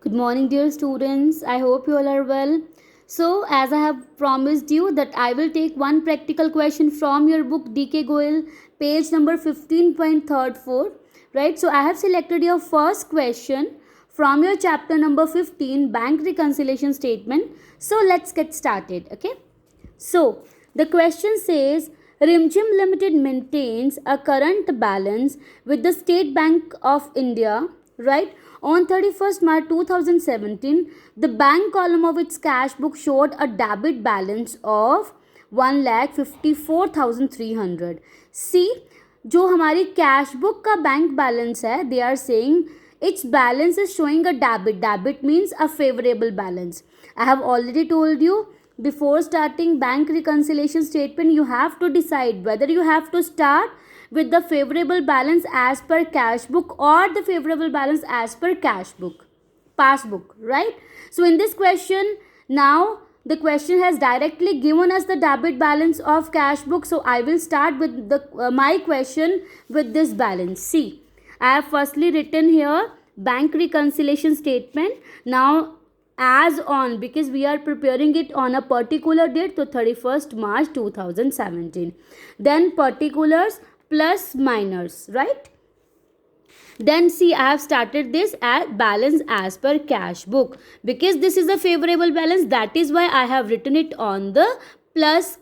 Good morning, dear students. I hope you all are well. So, as I have promised you that I will take one practical question from your book DK Goel, page number 15.34. Right? So, I have selected your first question from your chapter number 15, Bank Reconciliation Statement. So, let's get started. Okay? So, the question says Rimjim Limited maintains a current balance with the State Bank of India, right? On 31st March 2017, the bank column of its cash book showed a debit balance of 1,54,300. See, जो हमारी cash book का bank balance है, they are saying its balance is showing a debit. Debit means a favorable balance. I have already told you, before starting bank reconciliation statement, you have to decide whether you have to start with the favorable balance as per cash book or the favorable balance as per cash book, passbook, right? So in this question, now the question has directly given us the debit balance of cash book. So I will start with the my question with this balance. See, I have firstly written here bank reconciliation statement. Now as on, because we are preparing it on a particular date, so 31st March 2017, then particulars plus minors, right? Then see, I have started this at balance as per cash book, because this is a favorable balance, that is why I have written it on the plus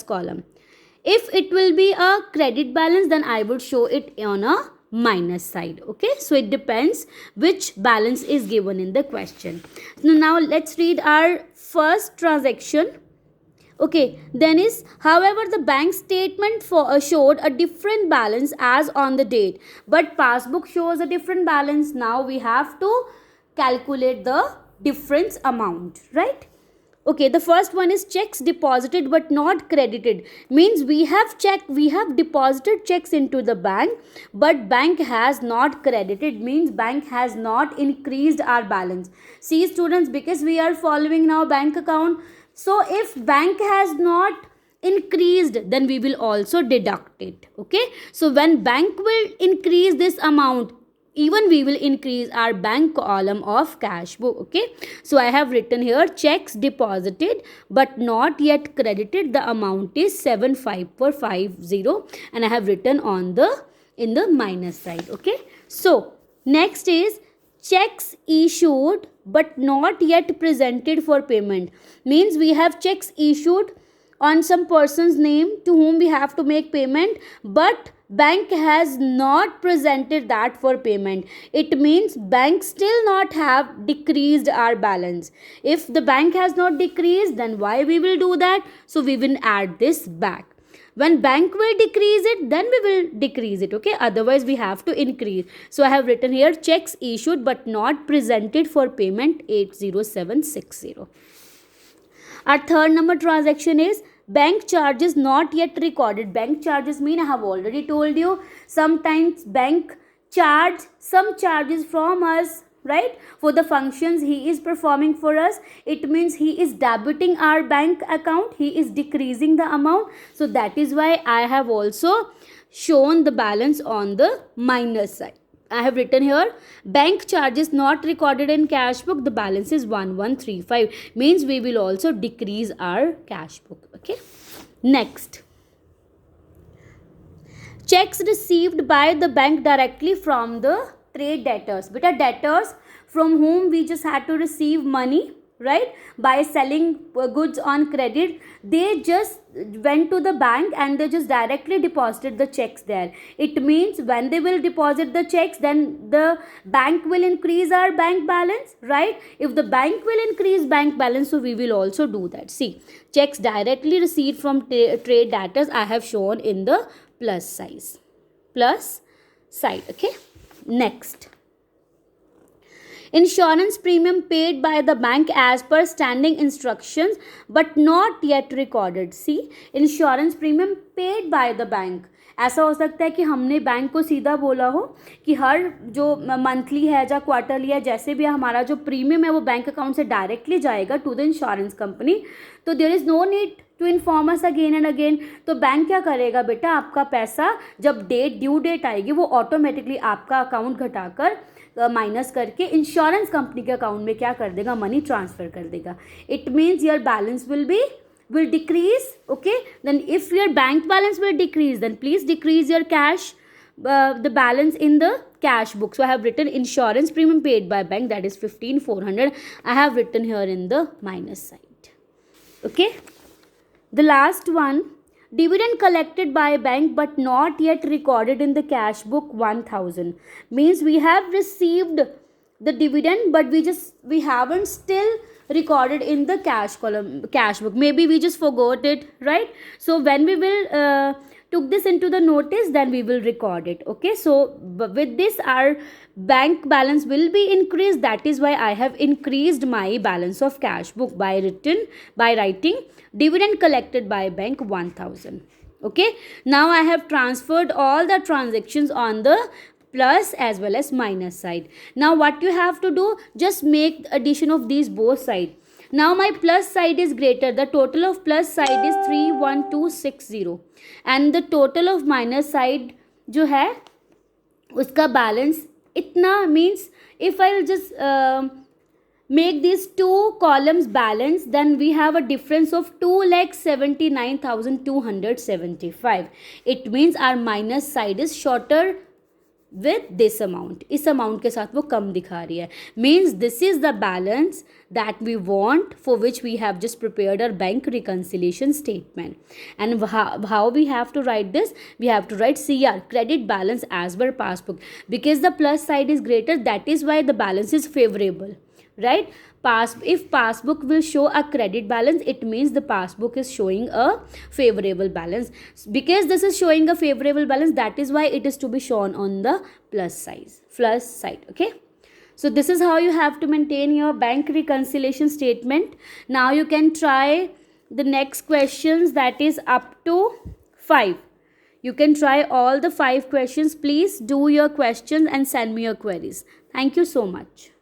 column. If it will be a credit balance, then I would show it on a minus side. Okay, so it depends which balance is given in the question. Now let's read our first transaction. Okay, then is, however, the bank statement showed a different balance as on the date, but passbook shows a different balance. Now we have to calculate the difference amount, right? Okay, the first one is checks deposited but not credited. Means we have deposited checks into the bank, but bank has not credited, means bank has not increased our balance. See students, because we are following now bank account, so if bank has not increased, then we will also deduct it. Okay, so when bank will increase this amount, even we will increase our bank column of cash book. Okay, so I have written here checks deposited but not yet credited, the amount is 75450, and I have written on the in the minus side. Okay, so next is checks issued but not yet presented for payment. Means we have checks issued on some person's name to whom we have to make payment, but bank has not presented that for payment. It means bank still not have decreased our balance. If the bank has not decreased, then why we will do that? So we will add this back. When bank will decrease it, then we will decrease it. Okay, otherwise we have to increase. So I have written here checks issued but not presented for payment 80760. Our third number transaction is bank charges not yet recorded. Bank charges mean, I have already told you, sometimes bank charge some charges from us, right, for the functions he is performing for us. It means he is debiting our bank account, he is decreasing the amount. So that is why I have also shown the balance on the minus side. I have written here bank charges not recorded in cash book, the balance is 1135, means we will also decrease our cash book. Okay, next, checks received by the bank directly from the trade debtors. Beta, debtors from whom we just had to receive money, right, by selling goods on credit, they just went to the bank and they just directly deposited the checks there. It means when they will deposit the checks, then the bank will increase our bank balance, right? If the bank will increase bank balance, so we will also do that. See, checks directly received from trade debtors I have shown in the plus side. Okay, next, insurance premium paid by the bank as per standing instructions but not yet recorded. See, insurance premium paid by the bank, ऐसा हो सकता है कि हमने bank को सीधा बोला हो कि हर जो मंथली है या क्वार्टरली है, जैसे भी हमारा जो प्रीमियम है वो बैंक अकाउंट से डायरेक्टली जाएगा टू द इंश्योरेंस कंपनी, तो there is no need to inform us again and again. तो बैंक क्या करेगा बेटा, आपका पैसा जब ड्यू डेट आएगी वो ऑटोमेटिकली आपका अकाउंट घटाकर माइनस करके इंश्योरेंस कंपनी के अकाउंट में क्या कर देगा, मनी ट्रांसफर कर देगा. It means your balance will decrease. Okay, then if your bank balance will decrease, then please decrease your cash, the balance in the cash book. So I have written insurance premium paid by bank, that is 15,400. I have written here in the minus side. Okay, the last one, dividend collected by bank but not yet recorded in the cash book 1,000. Means we have received the dividend but we haven't still recorded in the cash book. Maybe we just forgot it, right? So when we will took this into the notice, then we will record it. Okay, so with this our bank balance will be increased. That is why I have increased my balance of cash book by writing dividend collected by bank 1,000. Okay, now I have transferred all the transactions on the plus as well as minus side. Now what you have to do, just make addition of these both side. Now my plus side is greater, the total of plus side is 31260 and the total of minus side जो है उसका balance इतना. Means if I will just make these two columns balance, then we have a difference of 2,79,275. It means our minus side is shorter with this amount. इस amount के साथ वो कम दिखा रही है. Means this is the balance that we want, for which we have just prepared our bank reconciliation statement. And how we have to write this? We have to write CR, credit balance as per passbook, because the plus side is greater, that is why the balance is favorable, right? If passbook will show a credit balance, it means the passbook is showing a favorable balance. Because this is showing a favorable balance, that is why it is to be shown on the plus side. Okay, so this is how you have to maintain your bank reconciliation statement. Now you can try the next questions, that is up to 5. You can try all the 5 questions. Please do your questions and send me your queries. Thank you so much.